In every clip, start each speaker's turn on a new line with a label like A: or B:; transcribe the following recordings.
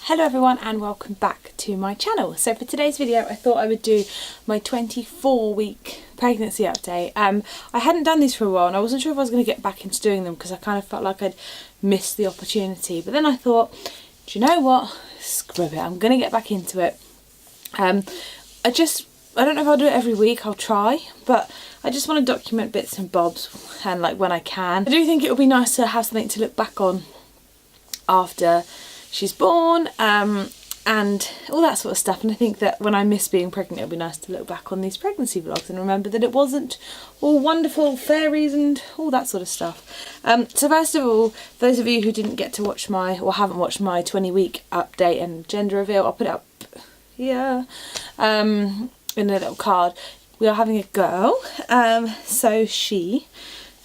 A: Hello everyone and welcome back to my channel. So for today's video I thought I would do my 24-week pregnancy update. I hadn't done these for a while and I wasn't sure if I was going to get back into doing them because I kind of felt like I'd missed the opportunity, but then I thought, do you know what, screw it, I'm going to get back into it. I don't know if I'll do it every week, I'll try, but I just want to document bits and bobs and like when I can. I do think it would be nice to have something to look back on after she's born and all that sort of stuff, and I think that when I miss being pregnant it'll be nice to look back on these pregnancy vlogs and remember that it wasn't all wonderful fairies and all that sort of stuff. So first of all, those of you who didn't get to watch my, or haven't watched my 20-week update and gender reveal, I'll put it up here in a little card. We are having a girl, so she,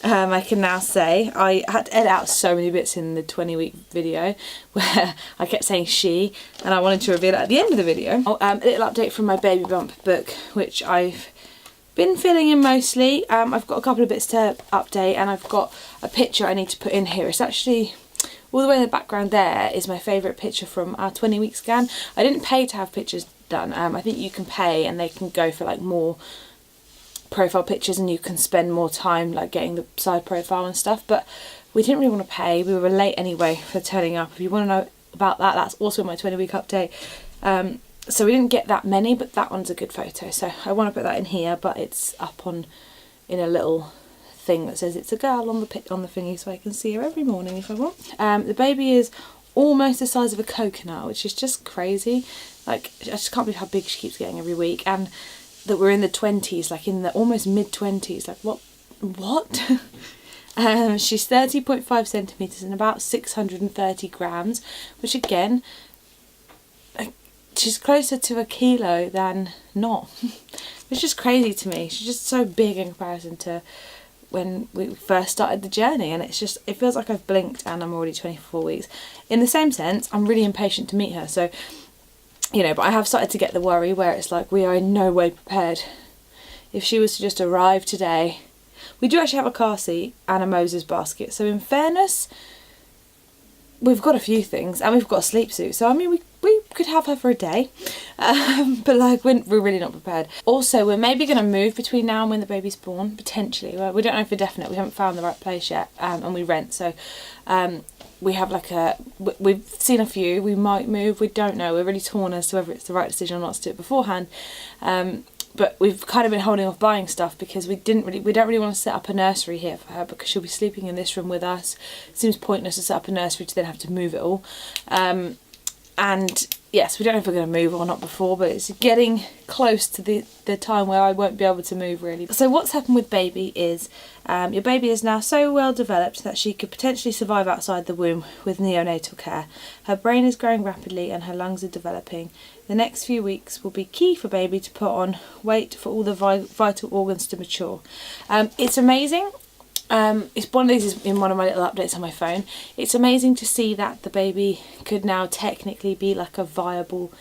A: I can now say, I had to edit out so many bits in the 20-week video where I kept saying she, and I wanted to reveal it at the end of the video. A little update from my baby bump book, which I've been filling in mostly. I've got a couple of bits to update and I've got a picture I need to put in here. It's actually, all the way in the background there is my favourite picture from our 20-week scan. I didn't pay to have pictures done. I think you can pay and they can go for like more profile pictures and you can spend more time like getting the side profile and stuff, but we didn't really want to pay. We were late anyway for turning up. If you want to know about that, that's also my 20-week update. So we didn't get that many, but that one's a good photo, so I want to put that in here, but it's up on in a little thing that says it's a girl on the thingy, so I can see her every morning if I want. The baby is almost the size of a coconut, which is just crazy. Like, I just can't believe how big she keeps getting every week, and that we're in the 20s, like in the almost mid-20s, like what? She's 30.5 centimetres and about 630 grams, which again, she's closer to a kilo than not. It's just crazy to me. She's just so big in comparison to when we first started the journey, and it's just, it feels like I've blinked and I'm already 24 weeks. In the same sense, I'm really impatient to meet her, so you know, but I have started to get the worry where it's like we are in no way prepared. If she was to just arrive today, we do actually have a car seat and a Moses basket, so in fairness we've got a few things and we've got a sleep suit, so I mean we could have her for a day, but like we're really not prepared. Also, we're maybe going to move between now and when the baby's born, potentially. Well, we don't know for definite, we haven't found the right place yet, and we rent, so we have like we've seen a few, we might move, we don't know, we're really torn as to whether it's the right decision or not to do it beforehand, but we've kind of been holding off buying stuff because we don't really want to set up a nursery here for her because she'll be sleeping in this room with us. It seems pointless to set up a nursery to then have to move it all, and yes, we don't know if we're going to move or not before, but it's getting close to the time where I won't be able to move really. So what's happened with baby is your baby is now so well developed that she could potentially survive outside the womb with neonatal care. Her brain is growing rapidly and her lungs are developing. The next few weeks will be key for baby to put on weight for all the vital organs to mature. It's amazing. It's one of these in one of my little updates on my phone. It's amazing to see that the baby could now technically be like a viable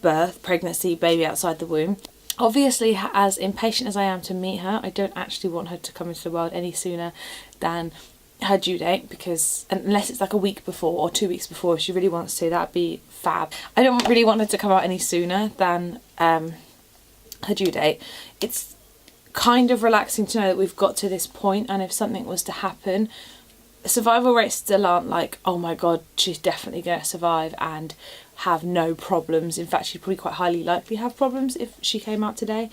A: pregnancy baby outside the womb. Obviously, as impatient as I am to meet her, I don't actually want her to come into the world any sooner than her due date, because unless it's like a week before or 2 weeks before, if she really wants to, that'd be fab. I don't really want her to come out any sooner than her due date. It's kind of relaxing to know that we've got to this point, and if something was to happen, survival rates still aren't like, oh my god, she's definitely going to survive and have no problems. In fact, she'd probably quite highly likely have problems if she came out today.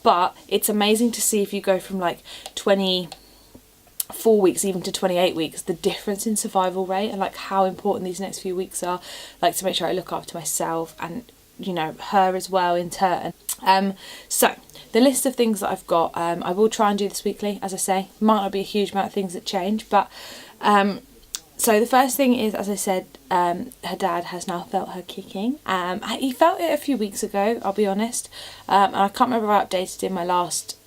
A: But it's amazing to see if you go from like 24 weeks even to 28 weeks, the difference in survival rate and like how important these next few weeks are, like to make sure I look after myself and, you know, her as well in turn. So the list of things that I've got, I will try and do this weekly, as I say. Might not be a huge amount of things that change, but so the first thing is, as I said, her dad has now felt her kicking. He felt it a few weeks ago, I'll be honest, and I can't remember if I updated in my last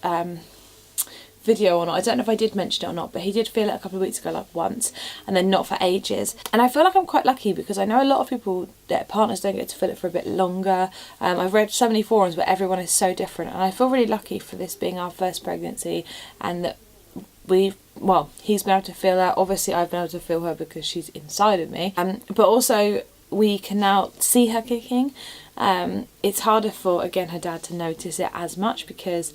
A: video or not. I don't know if I did mention it or not, but he did feel it a couple of weeks ago, like once, and then not for ages. And I feel like I'm quite lucky because I know a lot of people, their partners don't get to feel it for a bit longer. I've read so many forums where everyone is so different, and I feel really lucky for this being our first pregnancy and that he's been able to feel her. Obviously I've been able to feel her because she's inside of me, but also we can now see her kicking. It's harder for, again, her dad to notice it as much because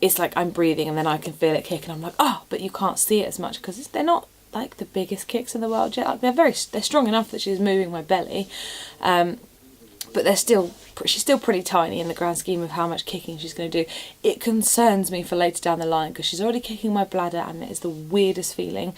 A: it's like I'm breathing and then I can feel it kick and I'm like, oh, but you can't see it as much because they're not like the biggest kicks in the world yet. Like they're strong enough that she's moving my belly, but she's still pretty tiny in the grand scheme of how much kicking she's going to do. It concerns me for later down the line because she's already kicking my bladder and it is the weirdest feeling.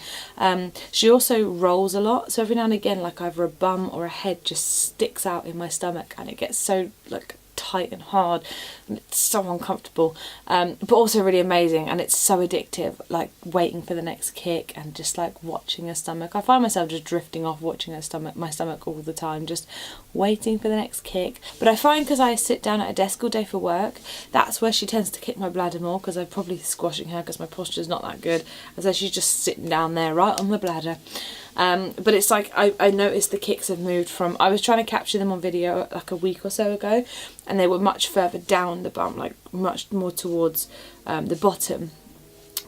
A: She also rolls a lot, so every now and again, like either a bum or a head just sticks out in my stomach and it gets so like tight and hard and it's so uncomfortable, but also really amazing, and it's so addictive, like waiting for the next kick and just like watching her stomach. I find myself just drifting off watching my stomach all the time, just waiting for the next kick. But I find because I sit down at a desk all day for work, that's where she tends to kick my bladder more, because I'm probably squashing her because my posture's not that good, and so she's just sitting down there right on the bladder. But it's like I noticed the kicks have moved from, I was trying to capture them on video like a week or so ago, and they were much further down the bum, like much more towards the bottom,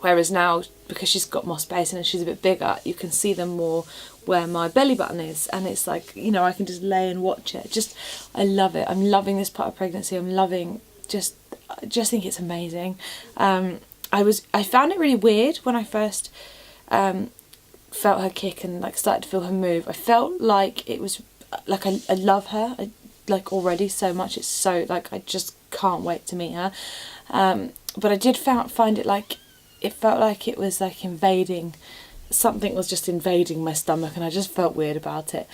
A: whereas now, because she's got more space and she's a bit bigger, you can see them more where my belly button is, and it's like, you know, I can just lay and watch it. Just, I love it. I'm loving this part of pregnancy. I'm loving, I just think it's amazing. I found it really weird when I first felt her kick and like started to feel her move. I felt like it was like I love her like already so much. It's so like I just can't wait to meet her. But I did find it like it felt like it was like invading. Something was just invading my stomach and I just felt weird about it.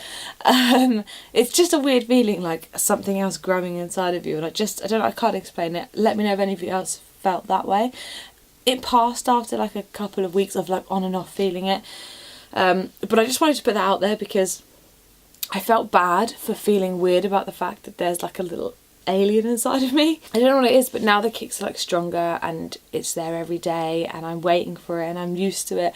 A: It's just a weird feeling, like something else growing inside of you, and I don't know, I can't explain it. Let me know if any of you else felt that way. It passed after like a couple of weeks of like on and off feeling it. But I just wanted to put that out there because I felt bad for feeling weird about the fact that there's like a little alien inside of me. I don't know what it is, but now the kicks are like stronger and it's there every day and I'm waiting for it and I'm used to it.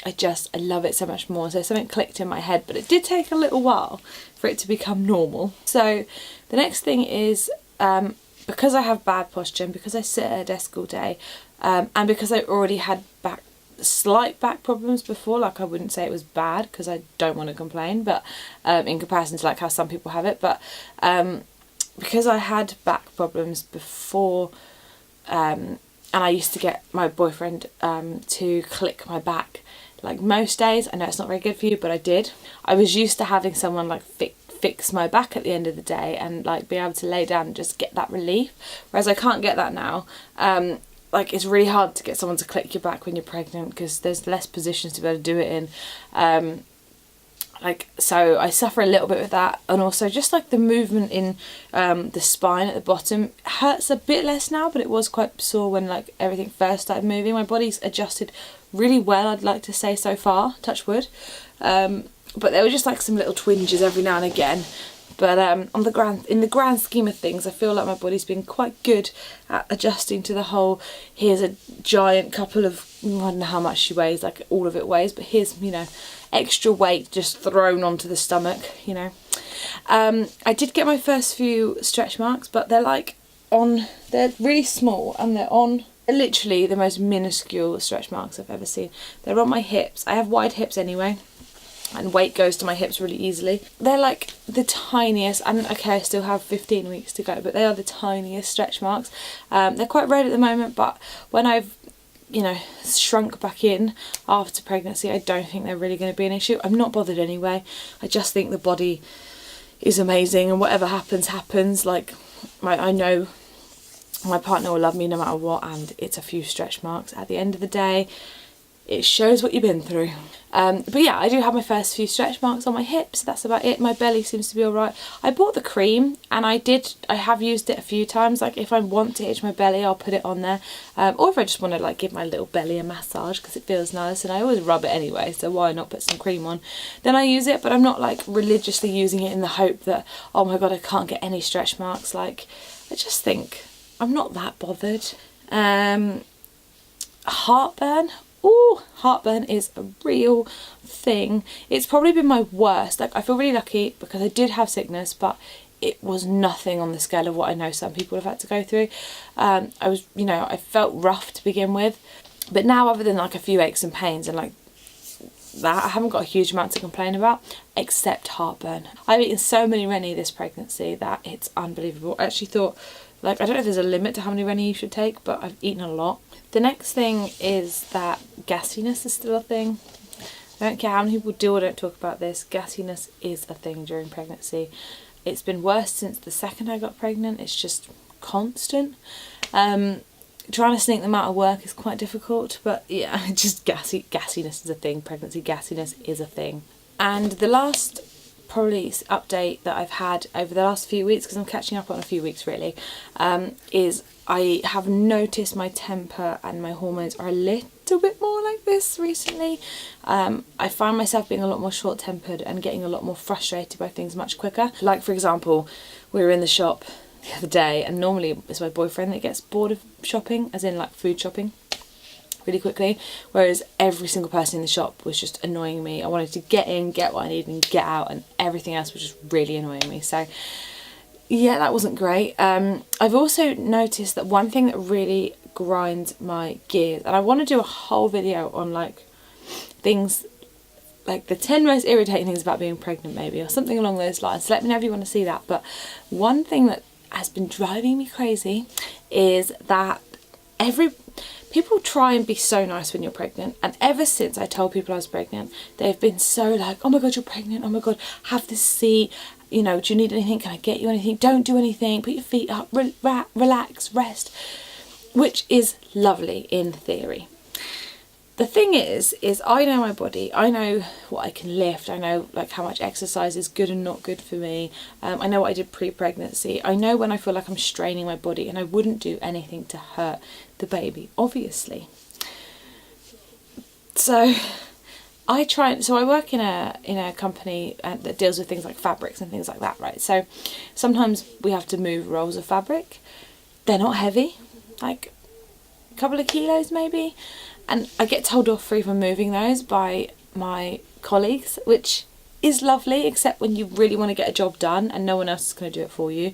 A: I love it so much more. So something clicked in my head, but it did take a little while for it to become normal. So the next thing is, because I have bad posture and because I sit at a desk all day, and because I already had slight back problems before, like I wouldn't say it was bad because I don't want to complain, but in comparison to like how some people have it, but because I had back problems before, and I used to get my boyfriend to click my back like most days. I know it's not very good for you, but I did. I was used to having someone like fix my back at the end of the day and like be able to lay down and just get that relief, whereas I can't get that now. Like it's really hard to get someone to click your back when you're pregnant because there's less positions to be able to do it in. So I suffer a little bit with that, and also just like the movement in the spine at the bottom hurts a bit less now, but it was quite sore when like everything first started moving. My body's adjusted really well, I'd like to say, so far, touch wood, but there were just like some little twinges every now and again. But in the grand scheme of things, I feel like my body's been quite good at adjusting to the whole, here's a giant couple of, I don't know how much she weighs, like all of it weighs, but here's, you know, extra weight just thrown onto the stomach, you know. I did get my first few stretch marks, but they're really small, and they're literally the most minuscule stretch marks I've ever seen. They're on my hips. I have wide hips anyway, and weight goes to my hips really easily. They're like the tiniest, and okay, I still have 15 weeks to go, but they are the tiniest stretch marks. They're quite red at the moment, but when I've, you know, shrunk back in after pregnancy, I don't think they're really going to be an issue. I'm not bothered anyway. I just think the body is amazing, and whatever happens, happens. Like, I know my partner will love me no matter what, and it's a few stretch marks. At the end of the day, it shows what you've been through. But yeah, I do have my first few stretch marks on my hips. That's about it. My belly seems to be alright. I bought the cream, and I have used it a few times. Like if I want to itch my belly, I'll put it on there. Or if I just want to like give my little belly a massage because it feels nice, and I always rub it anyway, so why not put some cream on? Then I use it, but I'm not like religiously using it in the hope that, oh my god, I can't get any stretch marks. Like, I just think I'm not that bothered. Heartburn. Ooh, heartburn is a real thing. It's probably been my worst. Like, I feel really lucky because I did have sickness, but it was nothing on the scale of what I know some people have had to go through. I felt rough to begin with, but now, other than like a few aches and pains and like that. I haven't got a huge amount to complain about, except heartburn. I've eaten so many rennie this pregnancy that it's unbelievable. I actually thought, like, I don't know if there's a limit to how many rennie you should take, but I've eaten a lot. The next thing is that gassiness is still a thing. I don't care how many people do or don't talk about this, gassiness is a thing during pregnancy. It's been worse since the second I got pregnant. It's just constant. Trying to sneak them out of work is quite difficult, but yeah, just gassiness is a thing. Pregnancy gassiness is a thing. And the last probably update that I've had over the last few weeks, because I'm catching up on a few weeks really, is I have noticed my temper and my hormones are a little bit more like this recently. I find myself being a lot more short-tempered and getting a lot more frustrated by things much quicker. Like, for example, we were in the shop the other day, and normally it's my boyfriend that gets bored of shopping, as in like food shopping, really quickly, whereas every single person in the shop was just annoying me. I wanted to get in, get what I needed and get out, and everything else was just really annoying me. So yeah, that wasn't great. I've also noticed that one thing that really grinds my gears, and I want to do a whole video on like things, like the 10 most irritating things about being pregnant maybe, or something along those lines. So let me know if you want to see that. But one thing that has been driving me crazy is that people try and be so nice when you're pregnant, and ever since I told people I was pregnant, they've been so like, oh my god, you're pregnant, oh my god, have this seat, you know, do you need anything, can I get you anything, don't do anything, put your feet up, relax, rest, which is lovely in theory. The thing is I know my body, I know what I can lift, I know like how much exercise is good and not good for me, I know what I did pre-pregnancy, I know when I feel like I'm straining my body, and I wouldn't do anything to hurt the baby, obviously. So I work in a company that deals with things like fabrics and things like that, right? So sometimes we have to move rolls of fabric. They're not heavy, like a couple of kilos maybe, and I get told off for even moving those by my colleagues, which is lovely, except when you really want to get a job done and no one else is going to do it for you.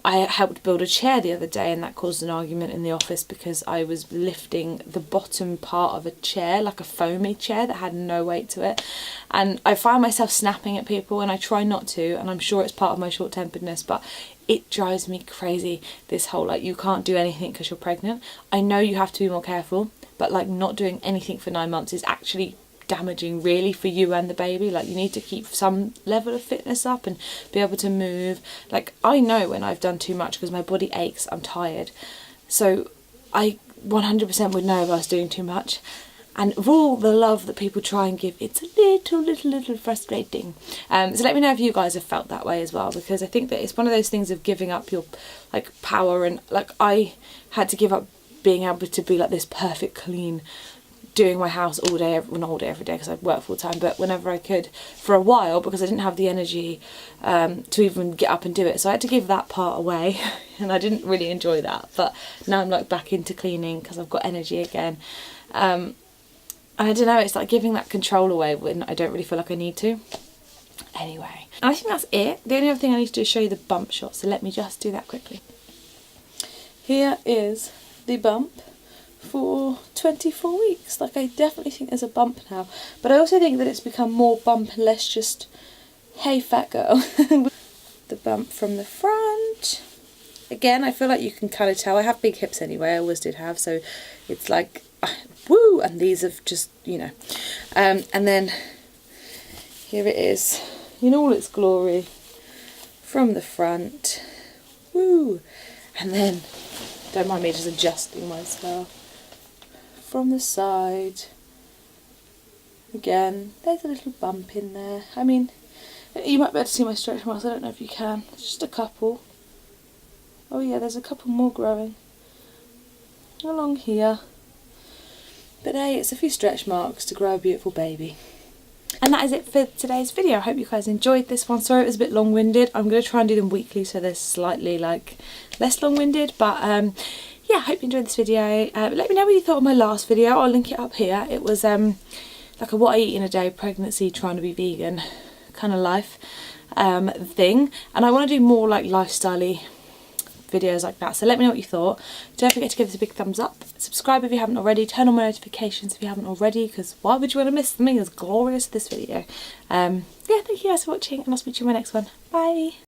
A: I helped build a chair the other day, and that caused an argument in the office because I was lifting the bottom part of a chair, like a foamy chair that had no weight to it, and I find myself snapping at people, and I try not to, and I'm sure it's part of my short-temperedness, but it drives me crazy, this whole like you can't do anything because you're pregnant. I know you have to be more careful, but like not doing anything for 9 months is actually damaging really for you and the baby. Like, you need to keep some level of fitness up and be able to move. Like, I know when I've done too much because my body aches, I'm tired, so I 100% would know if I was doing too much. And of all the love that people try and give, it's a little frustrating. So let me know if you guys have felt that way as well, because I think that it's one of those things of giving up your like power, and like I had to give up being able to be like this perfect clean, doing my house all day, well not all day every day because I work full time, but whenever I could for a while, because I didn't have the energy to even get up and do it, so I had to give that part away and I didn't really enjoy that. But now I'm like back into cleaning because I've got energy again, and I don't know, it's like giving that control away when I don't really feel like I need to. Anyway, I think that's it. The only other thing I need to do is show you the bump shot, so let me just do that quickly. Here is the bump for 24 weeks. Like, I definitely think there's a bump now, but I also think that it's become more bump and less just, hey fat girl. The bump from the front, again, I feel like you can kind of tell. I have big hips anyway, I always did have, so it's like woo, and these have just, you know, and then here it is in all its glory from the front, woo, and then don't mind me just adjusting myself from the side. Again, there's a little bump in there. I mean, you might be able to see my stretch marks, I don't know if you can. It's just a couple. Oh yeah, there's a couple more growing along here. But hey, it's a few stretch marks to grow a beautiful baby. And that is it for today's video. I hope you guys enjoyed this one. Sorry it was a bit long-winded. I'm going to try and do them weekly so they're slightly like less long-winded, but yeah, I hope you enjoyed this video. Let me know what you thought of my last video. I'll link it up here. It was like a what I eat in a day, pregnancy, trying to be vegan kind of life thing, and I want to do more like lifestyle-y videos like that. So let me know what you thought. Don't forget to give us a big thumbs up, subscribe if you haven't already, turn on my notifications if you haven't already, because why would you want to miss something as glorious as this video? Yeah, thank you guys for watching, and I'll speak to you in my next one. Bye!